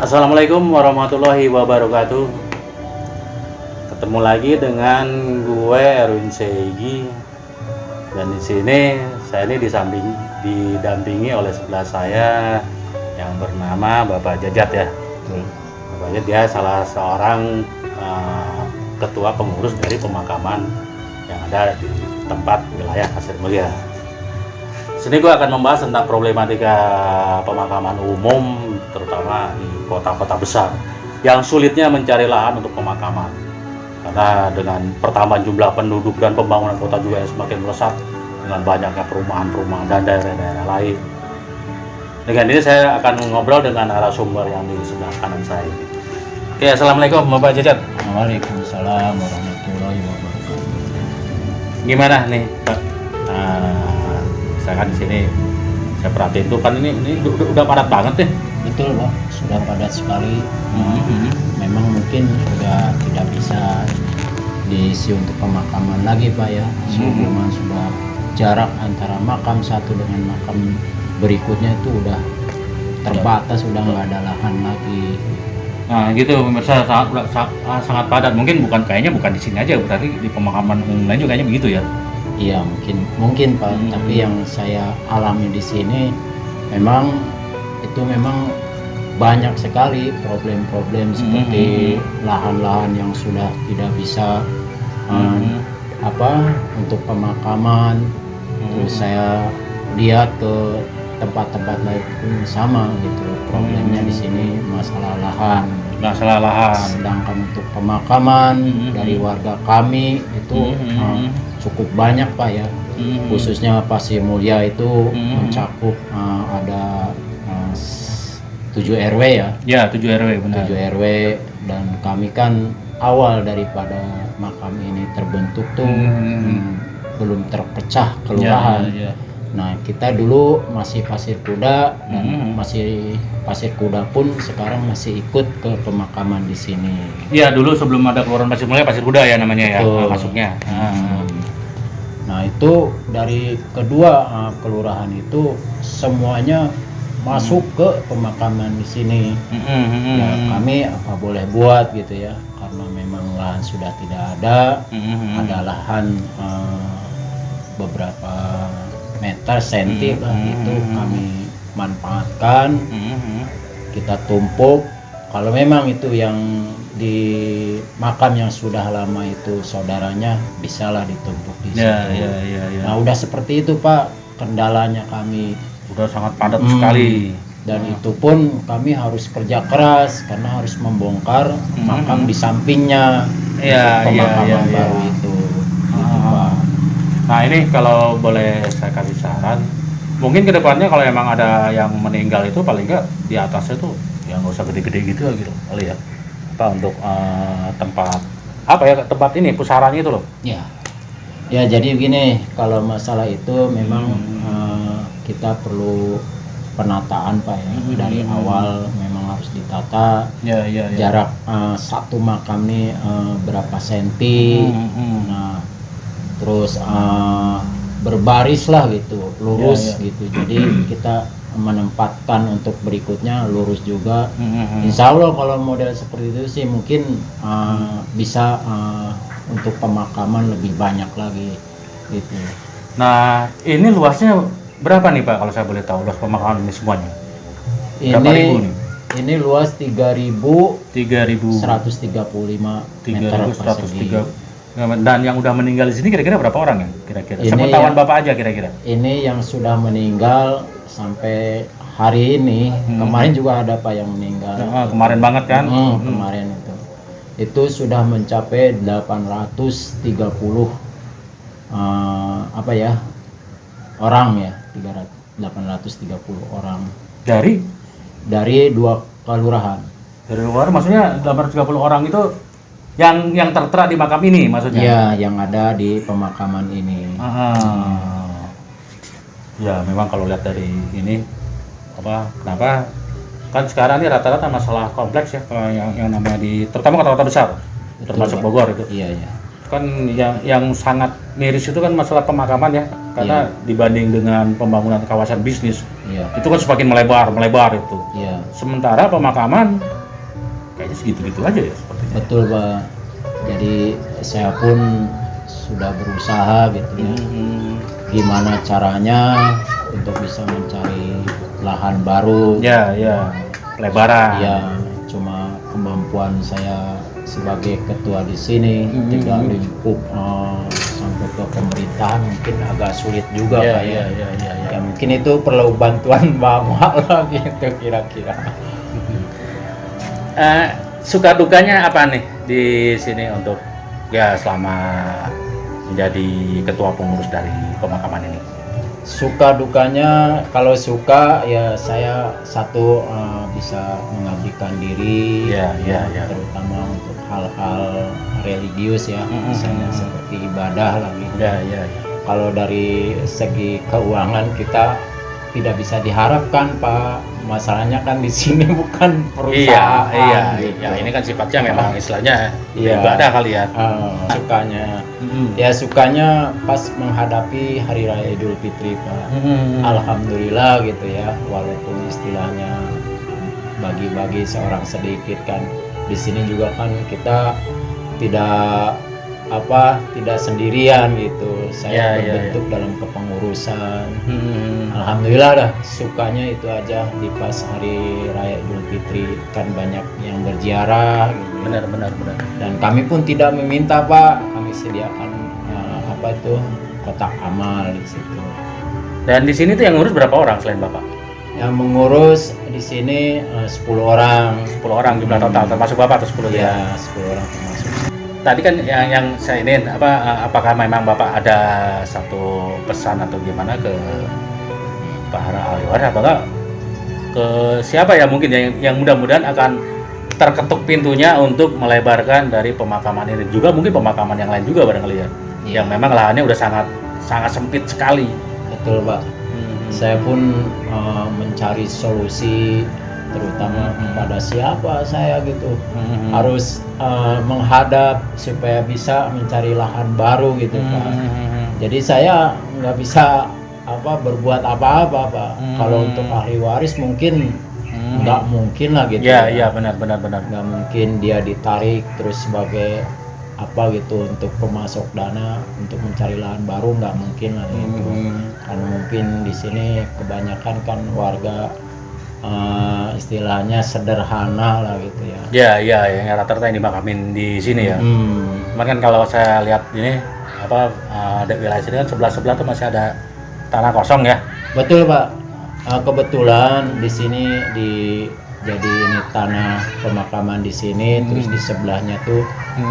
Assalamualaikum warahmatullahi wabarakatuh. Ketemu lagi dengan gue Erwin Seigi. Dan di sini saya ini didampingi oleh sebelah saya yang bernama Bapak Jajat ya. Bapak Jajat dia salah seorang ketua pengurus dari pemakaman yang ada di tempat wilayah Pasir Mulia. Sini gue akan membahas tentang problematika pemakaman umum, terutama di kota-kota besar yang sulitnya mencari lahan untuk pemakaman. Karena dengan pertambahan jumlah penduduk dan pembangunan kota juga yang semakin melesat dengan banyaknya perumahan-perumahan dan daerah-daerah lain. Dengan ini saya akan ngobrol dengan narasumber yang di sebelah kanan saya. Oke, assalamualaikum Bapak Jajat. Waalaikumsalam warahmatullahi wabarakatuh. Gimana nih Pak? Saya kan di sini saya perhatiin tuh kan ini udah padat banget deh. Betul Pak, sudah padat sekali. Memang mungkin sudah tidak bisa diisi untuk pemakaman lagi Pak ya. Sudah jarak antara makam satu dengan makam berikutnya itu udah terbatas, sudah nggak ada lahan lagi. Nah gitu pemirsa, sangat padat. Mungkin bukan di sini aja, berarti di pemakaman umum lain juga kayaknya begitu ya. Iya mungkin Pak, tapi yang saya alami di sini memang banyak sekali problem-problem seperti lahan-lahan yang sudah tidak bisa untuk pemakaman. Terus saya lihat ke tempat-tempat lain pun sama gitu, problemnya di sini masalah lahan. Sedangkan untuk pemakaman dari warga kami itu cukup banyak Pak ya, khususnya Pasir Mulia itu mencakup ada 7 RW ya. Ya 7 RW benar. 7 RW, dan kami kan awal daripada makam ini terbentuk tuh belum terpecah kelurahan. Nah kita dulu masih Pasir Kuda, dan masih Pasir Kuda pun sekarang masih ikut ke pemakaman di sini. Iya dulu sebelum ada kelurahan Pasir Mulia, Pasir Kuda ya namanya. Betul. Ya masuknya. Nah itu dari kedua kelurahan itu semuanya masuk ke pemakaman di sini. Ya kami apa boleh buat gitu ya, karena memang lahan sudah tidak ada. Ada lahan beberapa meter senti lah itu kami manfaatkan. Kita tumpuk. Kalau memang itu yang di makam yang sudah lama itu saudaranya, bisalah ditumpuk di situ. Ya. Nah udah seperti itu Pak, kendalanya kami Udah sangat padat sekali. Dan itu pun kami harus kerja keras karena harus membongkar makam di sampingnya. Pemakaman baru itu. Gitu, Pak. Nah ini kalau boleh saya kasih saran, mungkin kedepannya kalau emang ada yang meninggal itu paling nggak di atasnya tuh ya nggak usah gede-gede gitu kali ya. Untuk tempat tempat ini pusarannya itu loh. Ya jadi begini, kalau masalah itu memang kita perlu penataan Pak ya. Dari awal memang harus ditata. Jarak satu makam nih berapa senti. Nah terus berbaris lah gitu, lurus gitu. Jadi kita menempatkan untuk berikutnya lurus juga. Insya Allah kalau model seperti itu sih mungkin bisa untuk pemakaman lebih banyak lagi gitu. Nah ini luasnya berapa nih Pak kalau saya boleh tahu, luas pemakaman ini semuanya? Berapa ribu nih? Ini luas 3.135 meter persegi. Dan yang udah meninggal di sini kira-kira berapa orang ya kira-kira? Sepengetahuan Bapak aja kira-kira. Ini yang sudah meninggal sampai hari ini. Kemarin juga ada Pak yang meninggal. Kemarin banget kan? Kemarin itu sudah mencapai 830 orang ya, 830 orang dari 2 kelurahan. Dari luar maksudnya 830 orang itu yang tertera di makam ini maksudnya? Iya, yang ada di pemakaman ini. Ya memang kalau lihat dari ini kenapa kan sekarang ini rata-rata masalah kompleks ya, kalau yang namanya terutama kota-kota besar. Betul, termasuk Bogor itu. Iya. Kan yang sangat miris itu kan masalah pemakaman ya, karena dibanding dengan pembangunan kawasan bisnis, itu kan semakin melebar itu. Sementara pemakaman kayaknya segitu-gitu aja ya sepertinya. Betul Pak. Jadi saya pun sudah berusaha gitu ya. Gimana caranya untuk bisa mencari lahan baru. Ya, lebaran. Ya, cuma kemampuan saya sebagai ketua di sini tidak lingkup sampai ke pemerintahan mungkin agak sulit juga Pak ya. Ya mungkin itu perlu bantuan Bapak lah gitu kira-kira. Suka dukanya apa nih di sini untuk ya selama menjadi ketua pengurus dari pemakaman ini? Suka dukanya, kalau suka ya saya satu bisa mengabdikan diri, terutama untuk hal-hal religius ya, misalnya seperti ibadah lagi. Kalau dari segi keuangan kita tidak bisa diharapkan Pak, masalahnya kan di sini bukan perusahaan. Iya, ini kan sifatnya memang istilahnya ibadah kali ya. Sukanya, ya sukanya pas menghadapi Hari Raya Idul Fitri Pak. Alhamdulillah gitu ya, walaupun istilahnya bagi-bagi seorang sedikit kan, di sini juga kan kita tidak sendirian gitu. Saya berbentuk dalam kepengurusan. Alhamdulillah dah, sukanya itu aja di pas Hari Raya Idul Fitri kan banyak yang berziarah gitu. Benar. Dan kami pun tidak meminta Pak, kami sediakan kotak amal di situ. Dan di sini tuh yang ngurus berapa orang selain Bapak? Yang mengurus di sini 10 orang. 10 orang jumlah total termasuk Bapak atau 10 ya? 10 orang termasuk. Tadi kan yang saya ini apakah memang Bapak ada satu pesan atau gimana ke para ahli waris atau enggak ke siapa ya mungkin yang mudah-mudahan akan terketuk pintunya untuk melebarkan dari pemakaman ini, juga mungkin pemakaman yang lain juga barangkali ya, yang memang lahannya udah sangat sempit sekali. Betul Pak. Saya pun mencari solusi, terutama kepada siapa saya gitu, harus menghadap supaya bisa mencari lahan baru gitu Pak. Jadi saya nggak bisa berbuat apa-apa Pak. Kalau untuk ahli waris mungkin nggak mungkin lah gitu. Iya benar. Nggak mungkin dia ditarik terus sebagai gitu untuk pemasok dana untuk mencari lahan baru, nggak mungkin lah gitu. Karena mungkin di sini kebanyakan kan warga istilahnya sederhana lah gitu ya. Iya, yang rata-rata yang dimakamin di sini ya. Cuman kan kalau saya lihat ini ada wilayah sini kan sebelah tuh masih ada tanah kosong ya. Betul Pak. Kebetulan di sini jadi ini tanah pemakaman di sini, terus di sebelahnya tuh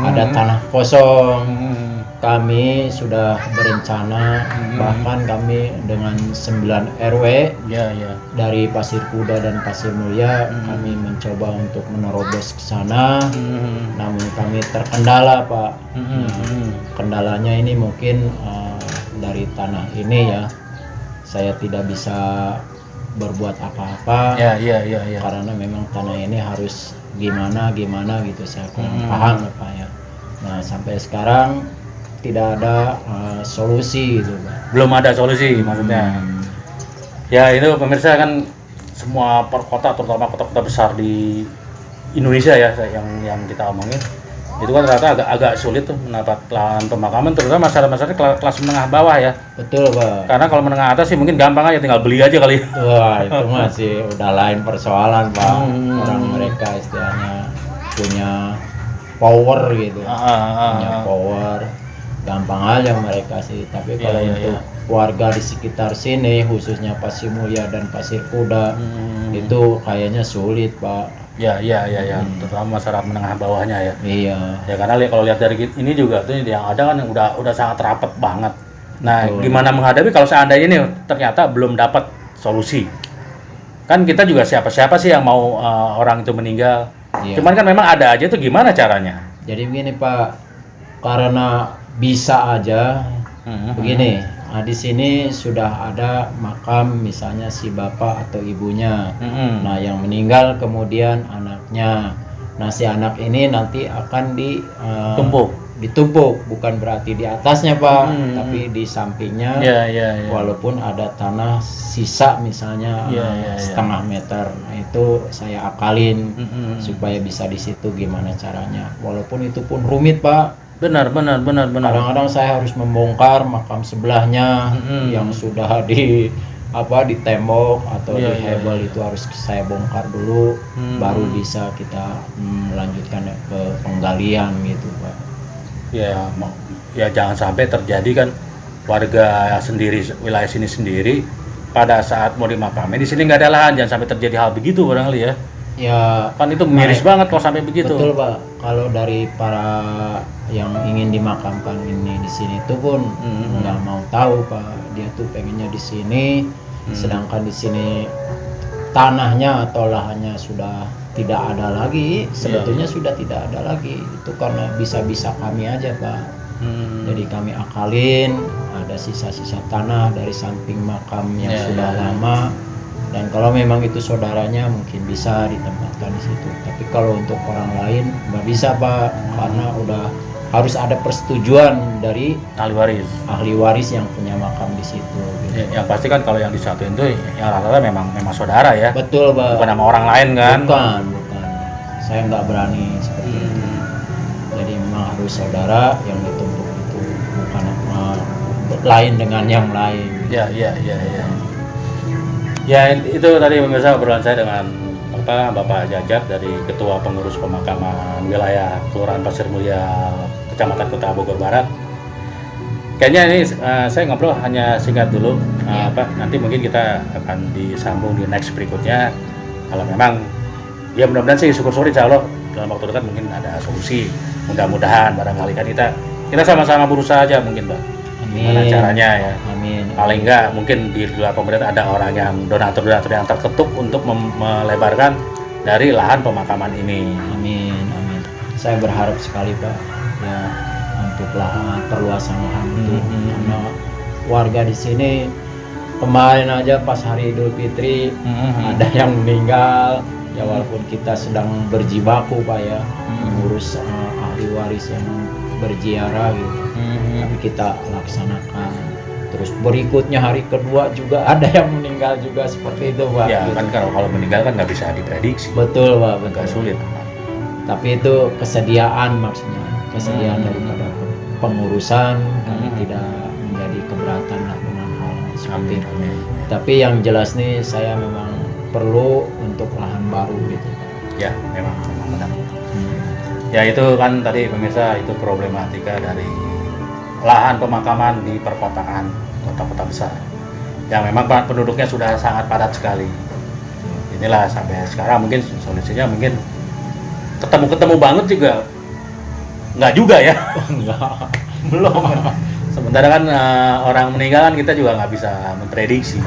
ada tanah kosong. Kami sudah berencana, bahkan kami dengan 9 RW dari Pasir Kuda dan Pasir Mulia, kami mencoba untuk menerobos ke sana, namun kami terkendala Pak. Kendalanya ini mungkin dari tanah ini ya, saya tidak bisa berbuat apa-apa. Karena memang tanah ini harus gimana gitu, saya kurang paham Pak ya. Nah sampai sekarang tidak ada solusi gitu Pak. Belum ada solusi maksudnya. Ya itu pemirsa kan semua perkota, terutama kota-kota besar di Indonesia ya yang kita omongin, itu kan ternyata agak sulit tuh mendapat lahan pemakaman, terutama masyarakat kelas menengah bawah ya. Betul Pak. Karena kalau menengah atas sih mungkin gampang aja, tinggal beli aja kali. Wah itu masih udah lain persoalan Pak. Orang mereka istilahnya punya power gitu, punya power, gampang aja mereka sih. Tapi kalau untuk warga di sekitar sini, khususnya Pasir Mulia dan Pasir Kuda, itu kayaknya sulit Pak. Terutama masyarakat menengah bawahnya ya. Iya. Ya karena kalau lihat dari ini juga tuh yang ada kan udah sangat rapat banget. Nah, gimana menghadapi kalau seandainya ini ternyata belum dapat solusi? Kan kita juga siapa sih yang mau orang itu meninggal? Cuman kan memang ada aja tuh, gimana caranya? Jadi begini Pak, karena bisa aja begini. Di sini sudah ada makam misalnya si bapak atau ibunya. Nah, yang meninggal kemudian anaknya. Nah, si anak ini nanti akan ditumpuk, bukan berarti di atasnya Pak, tapi di sampingnya. Walaupun ada tanah sisa misalnya setengah meter, nah, itu saya akalin supaya bisa di situ gimana caranya. Walaupun itu pun rumit Pak. Benar. Kadang-kadang saya harus membongkar makam sebelahnya yang sudah di tembok atau di hebel itu harus saya bongkar dulu, baru bisa kita melanjutkan ke penggalian gitu Pak. Ya jangan sampai terjadi kan warga sendiri, wilayah sini sendiri pada saat mau dimakami di sini nggak ada lahan, jangan sampai terjadi hal begitu barangkali ya. Ya kan itu miris banget kalau sampai begitu. Betul Pak, kalau dari para yang ingin dimakamkan ini di sini tuh pun nggak mau tahu Pak, dia tuh pengennya di sini, sedangkan di sini tanahnya atau lahannya sudah tidak ada lagi, sebetulnya sudah tidak ada lagi, itu karena bisa-bisa kami aja Pak. Jadi kami akalin, ada sisa-sisa tanah dari samping makam yang sudah lama, dan kalau memang itu saudaranya mungkin bisa ditempatkan di situ. Tapi kalau untuk orang lain nggak bisa Pak, karena udah harus ada persetujuan dari ahli waris yang punya makam di situ. Gitu. Yang pasti kan kalau yang disatuin itu yang rata-rata memang saudara ya. Betul Pak. Bukan nama orang lain kan? Bukan. Saya nggak berani seperti itu. Jadi memang harus saudara yang ditumpuk itu, bukan lain dengan yang lain. Ya itu tadi pemirsa obrolan saya dengan Bapak Jajak dari Ketua Pengurus Pemakaman Wilayah Kelurahan Pasir Mulia, Kecamatan Kota Bogor Barat. Kayaknya ini saya ngobrol hanya singkat dulu, nanti mungkin kita akan disambung di next berikutnya. Kalau memang ya mudah-mudahan sih syukur-syukur insya Allah dalam waktu dekat mungkin ada solusi. Mudah-mudahan barangkali kan kita sama-sama berusaha aja mungkin Pak. Gimana caranya ya? Amin. Paling enggak mungkin di luar pemerintah ada orang yang donatur-donatur yang terketuk untuk melebarkan dari lahan pemakaman ini. Amin. Saya berharap sekali Pak ya untuk lahan perluasan lahan itu, karena warga di sini kemarin aja pas hari Idul Fitri ada yang meninggal ya, walaupun kita sedang berjibaku Pak ya mengurus ahli waris yang berziarah gitu, tapi kita laksanakan. Terus berikutnya hari kedua juga ada yang meninggal juga seperti itu Pak. Ya kan kalau meninggal kan nggak bisa diprediksi. Betul Pak, agak sulit. Tapi itu kesediaan maksudnya, kesediaan daripada pengurusan, kami tidak menjadi keberatan lah dengan hal seperti itu. Tapi yang jelas nih saya memang perlu untuk lahan baru gitu. Ya memang benar. Ya itu kan tadi pemirsa, itu problematika dari lahan pemakaman di perkotaan, kota-kota besar yang memang penduduknya sudah sangat padat sekali. Inilah sampai sekarang mungkin solusinya mungkin ketemu banget juga nggak juga ya. Belum. Sementara kan orang meninggal kan kita juga nggak bisa memprediksi.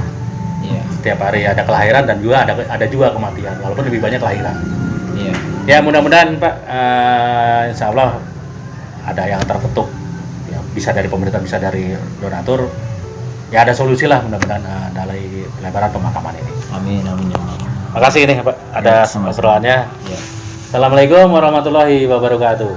Setiap hari ada kelahiran dan juga ada juga kematian, walaupun lebih banyak kelahiran. Ya mudah-mudahan Pak, insya Allah ada yang terketuk, ya, bisa dari pemerintah, bisa dari donatur, ya ada solusi lah mudah-mudahan dari pelebaran pemakaman ini. Amin. Makasih nih Pak, ada obrolannya. Assalamualaikum warahmatullahi wabarakatuh.